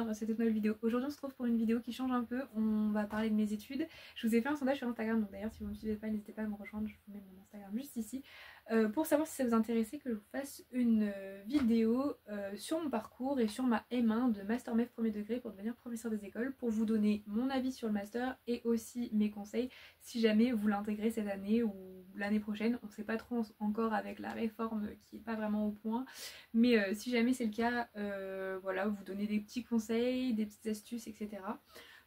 dans cette nouvelle vidéo. Aujourd'hui on se retrouve pour une vidéo qui change un peu, on va parler de mes études. Je vous ai fait un sondage sur Instagram, donc d'ailleurs si vous ne me suivez pas n'hésitez pas à me rejoindre, je vous mets mon Instagram juste ici. Pour savoir si ça vous intéressait que je vous fasse une vidéo sur mon parcours et sur ma M1 de Master MEF premier degré pour devenir professeur des écoles, pour vous donner mon avis sur le master et aussi mes conseils si jamais vous l'intégrez cette année ou l'année prochaine. On ne sait pas trop encore avec la réforme qui n'est pas vraiment au point, mais si jamais c'est le cas, voilà, vous donner des petits conseils, des petites astuces, etc.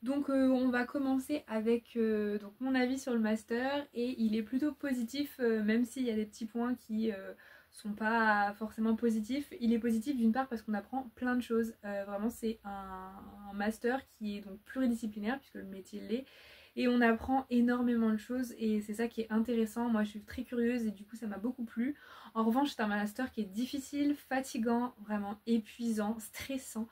Donc on va commencer avec donc mon avis sur le master, et il est plutôt positif, même s'il y a des petits points qui sont pas forcément positifs. Il est positif d'une part parce qu'on apprend plein de choses, vraiment c'est un master qui est donc pluridisciplinaire puisque le métier l'est, et on apprend énormément de choses et c'est ça qui est intéressant. Moi je suis très curieuse et du coup ça m'a beaucoup plu. En revanche c'est un master qui est difficile, fatigant, vraiment épuisant, stressant.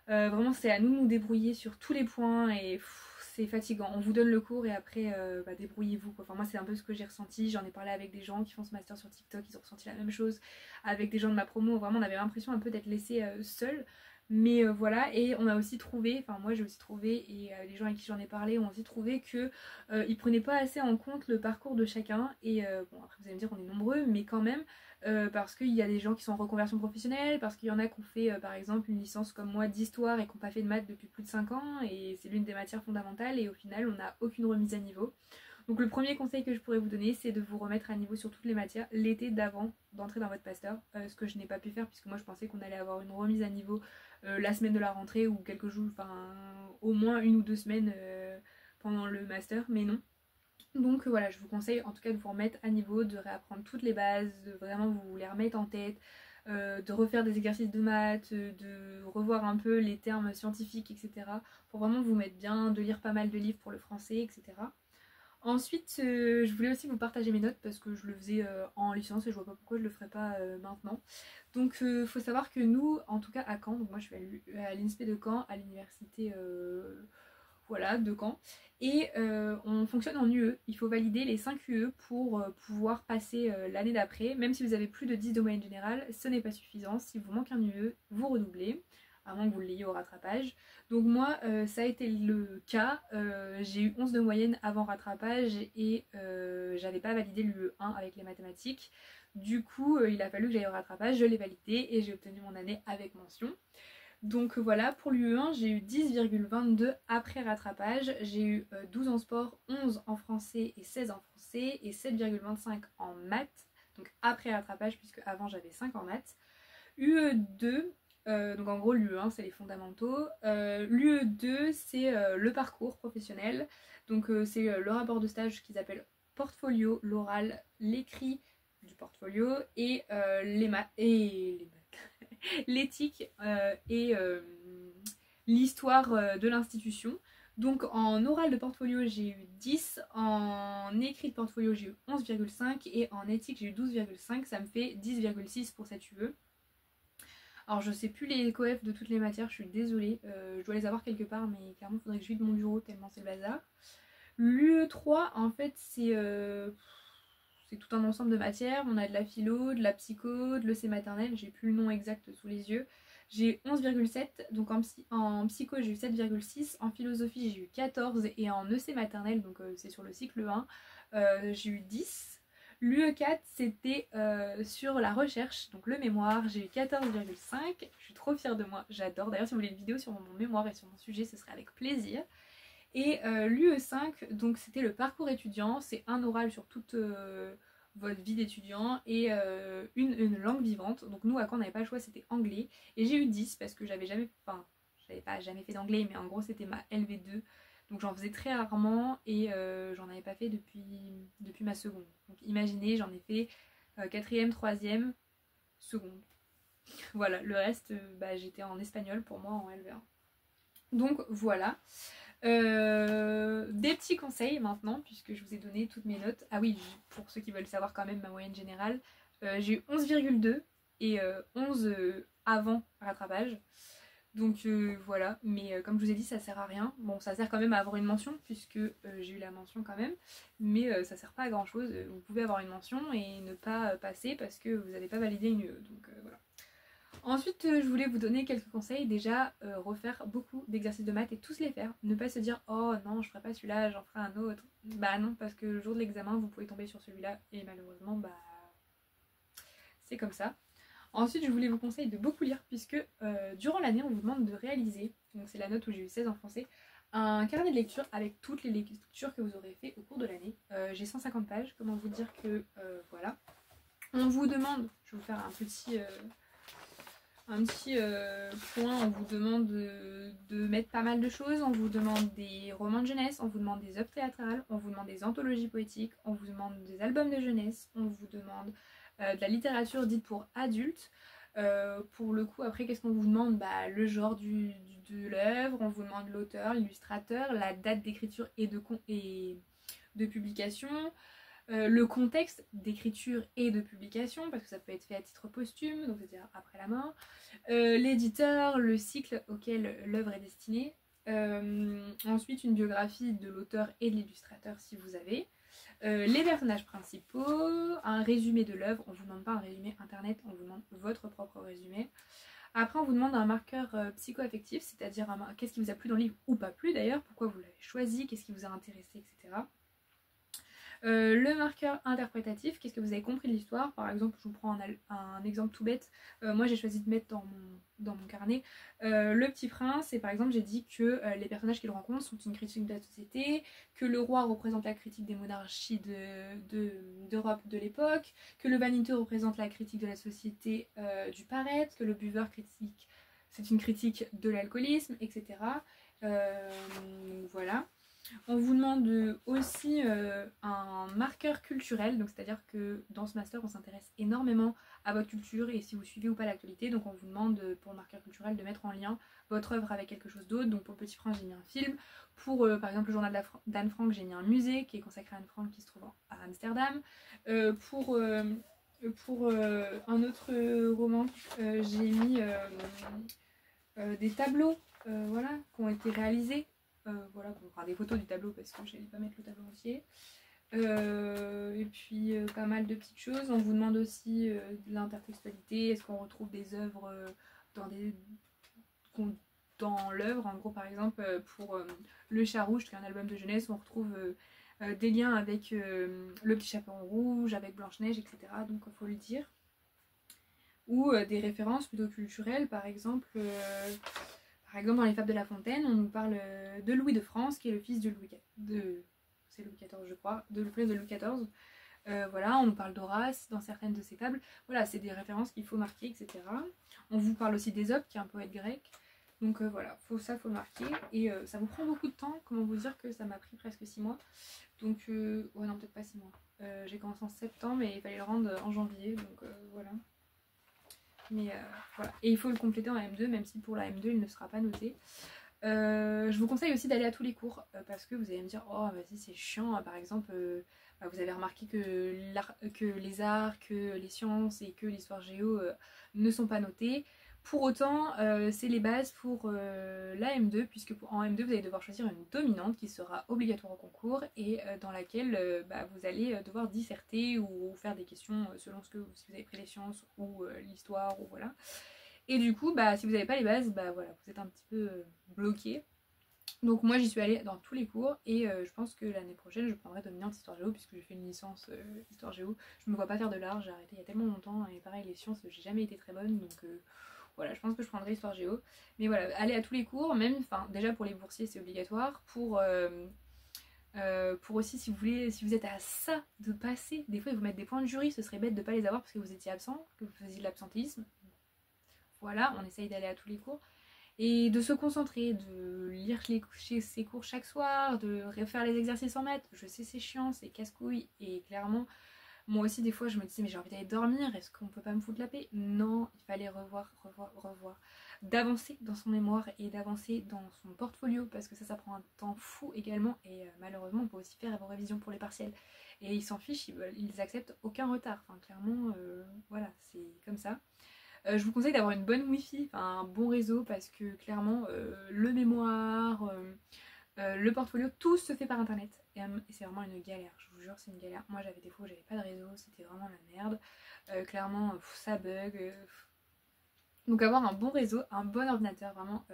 Vraiment c'est à nous de nous débrouiller sur tous les points et c'est fatigant. On vous donne le cours et après débrouillez-vous quoi. Enfin moi c'est un peu ce que j'ai ressenti, j'en ai parlé avec des gens qui font ce master sur TikTok, ils ont ressenti la même chose avec des gens de ma promo. Vraiment on avait l'impression un peu d'être laissé seul. Mais voilà, et on a aussi trouvé, enfin moi j'ai aussi trouvé, et les gens avec qui j'en ai parlé ont aussi trouvé que ils prenaient pas assez en compte le parcours de chacun. Et bon après vous allez me dire qu'on est nombreux, mais quand même, parce qu'il y a des gens qui sont en reconversion professionnelle, parce qu'il y en a qui ont fait par exemple une licence comme moi d'histoire et qui n'ont pas fait de maths depuis plus de 5 ans, et c'est l'une des matières fondamentales, et au final on n'a aucune remise à niveau. Donc le premier conseil que je pourrais vous donner, c'est de vous remettre à niveau sur toutes les matières l'été d'avant d'entrer dans votre master, ce que je n'ai pas pu faire puisque moi je pensais qu'on allait avoir une remise à niveau la semaine de la rentrée ou quelques jours, enfin au moins 1 ou 2 semaines pendant le master, mais non. Donc voilà, je vous conseille en tout cas de vous remettre à niveau, de réapprendre toutes les bases, de vraiment vous les remettre en tête, de refaire des exercices de maths, de revoir un peu les termes scientifiques, etc. Pour vraiment vous mettre bien, de lire pas mal de livres pour le français, etc. Ensuite, je voulais aussi vous partager mes notes parce que je le faisais en licence et je vois pas pourquoi je le ferais pas maintenant. Donc faut savoir que nous, en tout cas à Caen, donc moi je suis à l'INSPE de Caen, à l'université voilà, de Caen, et on fonctionne en UE. Il faut valider les 5 UE pour pouvoir passer l'année d'après. Même si vous avez plus de 10 de moyenne générale, ce n'est pas suffisant. Si vous manque un UE, vous redoublez, à moins que vous l'ayez au rattrapage. Donc moi ça a été le cas, j'ai eu 11 de moyenne avant rattrapage et j'avais pas validé l'UE1 avec les mathématiques. Du coup il a fallu que j'aille au rattrapage, je l'ai validé et j'ai obtenu mon année avec mention. Donc voilà, pour l'UE1 j'ai eu 10,22 après rattrapage, j'ai eu 12 en sport, 11 en français et 16 en français, et 7,25 en maths, donc après rattrapage puisque avant j'avais 5 en maths. UE2, donc en gros l'UE1 c'est les fondamentaux, l'UE2 c'est le parcours professionnel, donc c'est le rapport de stage qu'ils appellent portfolio, l'oral, l'écrit du portfolio et les maths, l'éthique et l'histoire de l'institution. Donc en oral de portfolio j'ai eu 10, en écrit de portfolio j'ai eu 11,5 et en éthique j'ai eu 12,5, ça me fait 10,6 pour cette UE. Alors je sais plus les coefs de toutes les matières, je suis désolée, je dois les avoir quelque part, mais clairement il faudrait que je vide mon bureau tellement c'est le bazar. L'UE3 en fait c'est tout un ensemble de matières, on a de la philo, de la psycho, de l'EC maternelle, j'ai plus le nom exact sous les yeux. J'ai 11,7, donc en psycho j'ai eu 7,6, en philosophie j'ai eu 14 et en EC maternelle, donc c'est sur le cycle 1, j'ai eu 10. L'UE4 c'était sur la recherche, donc le mémoire, j'ai eu 14,5, je suis trop fière de moi, j'adore. D'ailleurs si vous voulez une vidéo sur mon mémoire et sur mon sujet, ce serait avec plaisir. Et l'UE5, donc c'était le parcours étudiant, c'est un oral sur toute votre vie d'étudiant et une langue vivante. Donc nous à Caen on n'avait pas le choix, c'était anglais. Et j'ai eu 10 parce que j'avais jamais fait d'anglais, mais en gros c'était ma LV2. Donc j'en faisais très rarement et j'en avais pas fait depuis ma seconde. Donc imaginez, j'en ai fait 4ème, 3ème, seconde. Voilà, le reste j'étais en espagnol pour moi en LV1. Donc voilà. Des petits conseils maintenant, puisque je vous ai donné toutes mes notes. Ah oui, pour ceux qui veulent savoir quand même ma moyenne générale, j'ai eu 11,2 et 11 avant rattrapage. Donc voilà, mais comme je vous ai dit, ça sert à rien. Bon, ça sert quand même à avoir une mention, puisque j'ai eu la mention quand même, mais ça sert pas à grand chose. Vous pouvez avoir une mention et ne pas passer parce que vous n'avez pas validé une UE. Donc voilà. Ensuite, je voulais vous donner quelques conseils. Déjà, refaire beaucoup d'exercices de maths et tous les faire. Ne pas se dire oh non, je ferai pas celui-là, j'en ferai un autre. Bah non, parce que le jour de l'examen, vous pouvez tomber sur celui-là et malheureusement, bah c'est comme ça. Ensuite, je voulais vous conseiller de beaucoup lire puisque durant l'année, on vous demande de réaliser, donc c'est la note où j'ai eu 16 en français, un carnet de lecture avec toutes les lectures que vous aurez fait au cours de l'année. J'ai 150 pages, comment vous dire que voilà. On vous demande, je vais vous faire un petit point, on vous demande de mettre pas mal de choses, on vous demande des romans de jeunesse, on vous demande des œuvres théâtrales, on vous demande des anthologies poétiques, on vous demande des albums de jeunesse, on vous demande de la littérature dite pour adultes. Pour le coup, après, qu'est-ce qu'on vous demande? Bah, le genre de l'œuvre, on vous demande l'auteur, l'illustrateur, la date d'écriture et de publication, le contexte d'écriture et de publication, parce que ça peut être fait à titre posthume, donc c'est-à-dire après la mort, l'éditeur, le cycle auquel l'œuvre est destinée, ensuite une biographie de l'auteur et de l'illustrateur si vous avez, les personnages principaux, un résumé de l'œuvre, on ne vous demande pas un résumé internet, on vous demande votre propre résumé. Après on vous demande un marqueur psycho-affectif, c'est-à-dire qu'est-ce qui vous a plu dans le livre ou pas plu d'ailleurs, pourquoi vous l'avez choisi, qu'est-ce qui vous a intéressé, etc. Le marqueur interprétatif, qu'est-ce que vous avez compris de l'histoire? Par exemple, je vous prends un exemple tout bête. Moi j'ai choisi de mettre dans mon carnet le Petit Prince, et par exemple j'ai dit que les personnages qu'il rencontre sont une critique de la société, que le roi représente la critique des monarchies d'Europe de l'époque, que le vaniteux représente la critique de la société du paraître, que le buveur critique, c'est une critique de l'alcoolisme, etc. Voilà. On vous demande aussi un marqueur culturel, donc c'est-à-dire que dans ce master on s'intéresse énormément à votre culture et si vous suivez ou pas l'actualité, donc on vous demande pour le marqueur culturel de mettre en lien votre œuvre avec quelque chose d'autre. Donc pour le Petit Prince j'ai mis un film, pour par exemple le journal d'Anne Frank j'ai mis un musée qui est consacré à Anne Frank qui se trouve à Amsterdam. Pour un autre roman j'ai mis des tableaux voilà, qui ont été réalisés. Voilà, bon, enfin, des photos du tableau parce que je n'allais pas mettre le tableau entier. Et puis pas mal de petites choses. On vous demande aussi de l'intertextualité. Est-ce qu'on retrouve des œuvres dans l'œuvre? En gros, par exemple, pour Le Chat Rouge, qui est un album de jeunesse, on retrouve des liens avec Le Petit Chaperon Rouge, avec Blanche-Neige, etc. Donc il faut le dire. Ou des références plutôt culturelles, par exemple dans les Fables de La Fontaine, on nous parle de Louis de France, qui est le fils de Louis c'est Louis XIV je crois, de Louis XIV. Voilà, on nous parle d'Horace dans certaines de ses fables. Voilà, c'est des références qu'il faut marquer, etc. On vous parle aussi d'Ésope, qui est un poète grec. Donc voilà, faut le marquer. Et ça vous prend beaucoup de temps. Comment vous dire que ça m'a pris presque 6 mois. Donc, ouais, non, peut-être pas 6 mois. J'ai commencé en septembre et il fallait le rendre en janvier. Donc voilà. Mais voilà. Et il faut le compléter en M2, même si pour la M2 il ne sera pas noté. Je vous conseille aussi d'aller à tous les cours parce que vous allez me dire oh vas-y c'est chiant, par exemple vous avez remarqué que les arts, que les sciences et que l'histoire géo ne sont pas notés. Pour autant c'est les bases pour la M2 puisque en M2 vous allez devoir choisir une dominante qui sera obligatoire au concours et dans laquelle vous allez devoir disserter ou faire des questions selon si vous avez pris les sciences ou l'histoire ou voilà. Et du coup, si vous n'avez pas les bases, voilà, vous êtes un petit peu bloqué. Donc moi j'y suis allée dans tous les cours et je pense que l'année prochaine je prendrai dominante histoire géo puisque j'ai fait une licence histoire géo. Je me vois pas faire de l'art, j'ai arrêté il y a tellement longtemps et pareil les sciences j'ai jamais été très bonne donc voilà, je pense que je prendrai histoire géo. Mais voilà, aller à tous les cours, même, enfin déjà pour les boursiers c'est obligatoire, pour aussi si vous êtes à ça de passer, des fois ils vous mettent des points de jury, ce serait bête de pas les avoir parce que vous étiez absent, que vous faisiez de l'absentéisme. Voilà, on essaye d'aller à tous les cours et de se concentrer, de lire ses cours chaque soir, de refaire les exercices en maths. Je sais c'est chiant, c'est casse-couille et clairement moi aussi des fois je me disais mais j'ai envie d'aller dormir, est-ce qu'on peut pas me foutre la paix? Non, il fallait revoir, d'avancer dans son mémoire et d'avancer dans son portfolio parce que ça prend un temps fou également et malheureusement on peut aussi faire vos révisions pour les partiels et ils s'en fichent, ils acceptent aucun retard, enfin clairement voilà c'est comme ça. Je vous conseille d'avoir une bonne wifi, un bon réseau parce que clairement le mémoire, le portfolio, tout se fait par internet et c'est vraiment une galère, je vous jure c'est une galère. Moi j'avais des fois où j'avais pas de réseau, c'était vraiment la merde. Clairement ça bug. Donc avoir un bon réseau, un bon ordinateur, vraiment.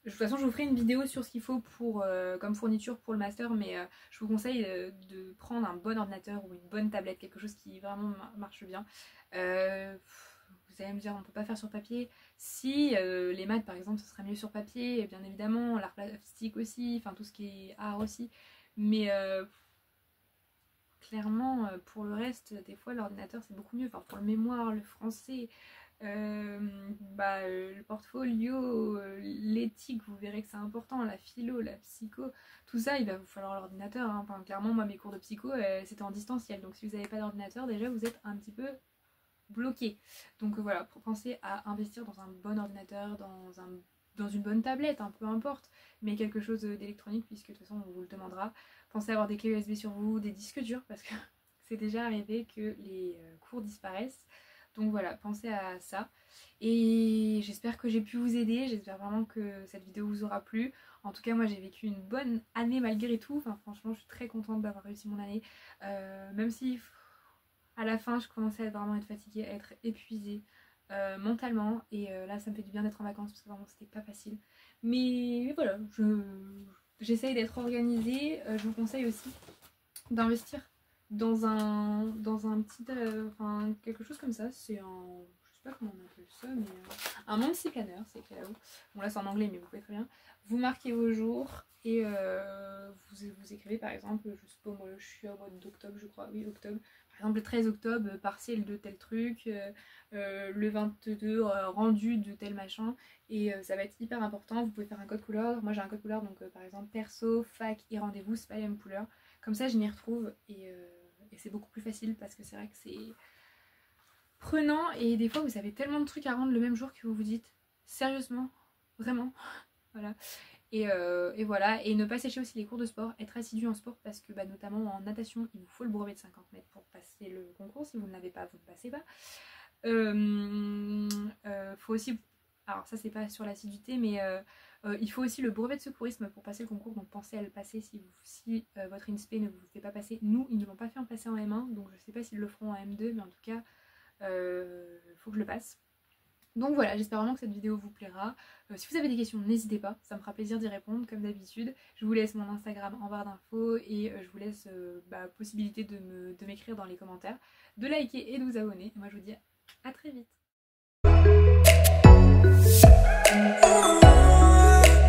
De toute façon je vous ferai une vidéo sur ce qu'il faut pour, comme fourniture pour le master, mais je vous conseille de prendre un bon ordinateur ou une bonne tablette, quelque chose qui vraiment marche bien. Vous allez me dire on peut pas faire sur papier. Si les maths par exemple ce serait mieux sur papier, et bien évidemment l'art plastique aussi, enfin tout ce qui est art aussi, mais clairement pour le reste des fois l'ordinateur c'est beaucoup mieux, enfin pour le mémoire, le français, le portfolio, l'éthique, vous verrez que c'est important, la philo, la psycho, tout ça il va vous falloir l'ordinateur, hein. Enfin, clairement moi mes cours de psycho c'était en distanciel, donc si vous n'avez pas d'ordinateur déjà vous êtes un petit peu bloqué. Donc voilà, pour penser à investir dans un bon ordinateur, dans une bonne tablette, hein, peu importe, mais quelque chose d'électronique puisque de toute façon on vous le demandera. Pensez à avoir des clés USB sur vous, des disques durs parce que c'est déjà arrivé que les cours disparaissent. Donc voilà, pensez à ça. Et j'espère que j'ai pu vous aider, j'espère vraiment que cette vidéo vous aura plu. En tout cas moi j'ai vécu une bonne année malgré tout, enfin franchement je suis très contente d'avoir réussi mon année. Même si à la fin je commençais à vraiment être fatiguée, à être épuisée mentalement. Et là ça me fait du bien d'être en vacances parce que vraiment c'était pas facile. Mais voilà, j'essaye d'être organisée. Je vous conseille aussi d'investir dans un petit enfin quelque chose comme ça, c'est un, je sais pas comment on appelle ça, mais un Monthly Planner, c'est écrit là-haut. Bon là c'est en anglais mais vous pouvez très bien. Vous marquez vos jours et vous écrivez par exemple, je sais pas moi je suis au mois d'octobre je crois, oui octobre. Par exemple le 13 octobre partiel de tel truc, le 22 rendu de tel machin, et ça va être hyper important. Vous pouvez faire un code couleur, moi j'ai un code couleur donc par exemple perso, fac et rendez-vous c'est pas la même couleur. Comme ça je m'y retrouve et c'est beaucoup plus facile parce que c'est vrai que c'est prenant et des fois vous avez tellement de trucs à rendre le même jour que vous vous dites sérieusement, vraiment, voilà. Et voilà, et ne pas sécher aussi les cours de sport, être assidu en sport parce que notamment en natation il vous faut le brevet de 50 mètres pour passer le concours, si vous ne l'avez pas vous ne passez pas. Faut aussi, alors ça c'est pas sur l'assiduité mais il faut aussi le brevet de secourisme pour passer le concours, donc pensez à le passer si votre INSPE ne vous fait pas passer. Nous ils ne l'ont pas fait en passer en M1 donc je sais pas s'ils le feront en M2 mais en tout cas faut que je le passe. Donc voilà, j'espère vraiment que cette vidéo vous plaira. Si vous avez des questions, n'hésitez pas, ça me fera plaisir d'y répondre comme d'habitude. Je vous laisse mon Instagram en barre d'infos et je vous laisse possibilité de m'écrire dans les commentaires, de liker et de vous abonner. Et moi je vous dis à très vite.